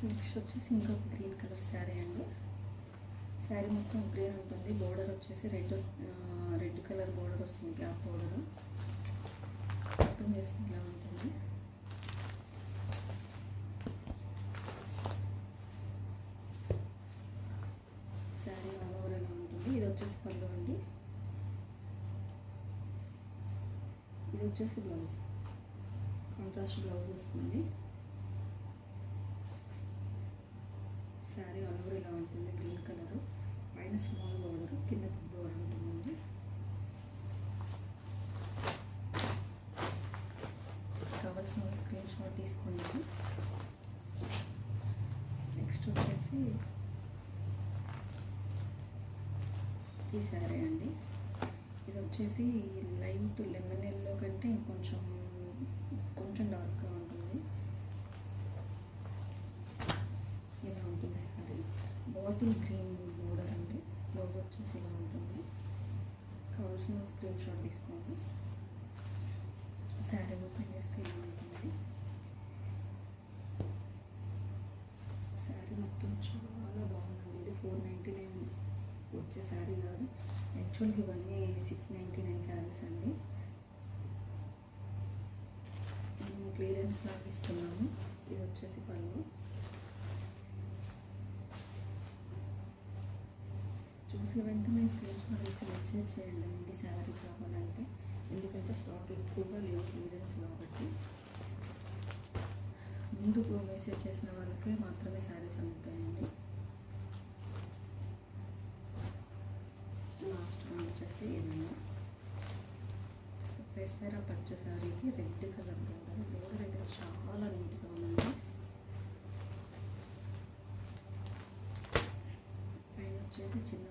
Next వచ్చేసి ఇంకొక green colour sari అండి. శారీ మొత్తం గ్రీన్ ఉంటుంది. బోర్డర్ వచ్చేసి రెడ్ కలర్ బోర్డర్ వస్తుంది. గ్యాప్ బోర్డర్ ఓపెన్ చేస్తే ఇలా ఉంటుంది. శారీ ఆల్ ఓవర్ ఇలా ఉంటుంది. ఇది వచ్చేసి పళ్ళు అండి. ఇది వచ్చేసి బ్లౌజ్, కాంట్రాస్ట్ బ్లౌజ్ వస్తుంది. శారీ ఆల్ ఓవర్ ఇలా ఉంటుంది. గ్రీన్ కలర్, పైన స్మాల్ బోర్డర్, కింద బిగ్ బోర్డర్ ఉంటుందండి. కావాల్సిన స్క్రీన్ షాట్ తీసుకోండి. నెక్స్ట్ వచ్చేసి ఈ శారీ అండి. ఇది వచ్చేసి లైట్ లెమన్ ఎల్లో కంటే కొంచెం డార్క్గా ఉంటుంది. ఇలా ఉంటుంది శారీ. బాటిల్ గ్రీన్ బోర్డర్ అండి. బ్లౌజ్ వచ్చేసి ఇలా ఉంటుంది. కావాల్సిన స్క్రీన్ షాట్ తీసుకోండి. శారీ ఓపెన్ చేస్తే ఇలా ఉంటుంది. శారీ మొత్తం చాలా బాగుందండి. ఇది 499 వచ్చే శారీ కాదు, యాక్చువల్గా ఇవన్నీ 699 శారీస్ అండి. మేము క్లియరెన్స్ లాగా ఇస్తున్నాము. ఇది వచ్చేసి పళ్ళు. చూసిన వెంటనే స్క్రీన్ షాట్ వేసి మెసేజ్ చేయండి అండి శారీ కావాలంటే, ఎందుకంటే స్టాక్ ఎక్కువగా లేవు క్లియరెన్స్ కాబట్టి. ముందుకు మెసేజ్ చేసిన వాళ్ళకి మాత్రమే శారీస్ అందుతాయండి. లాస్ట్ వన్ వచ్చేసి ఏదన్నా పెసర పచ్చ శారీకి రెడ్ కలర్ బోర్డర్. బోర్డర్ అయితే చాలా నీట్గా ఉందండి. పైన వచ్చేసి చిన్న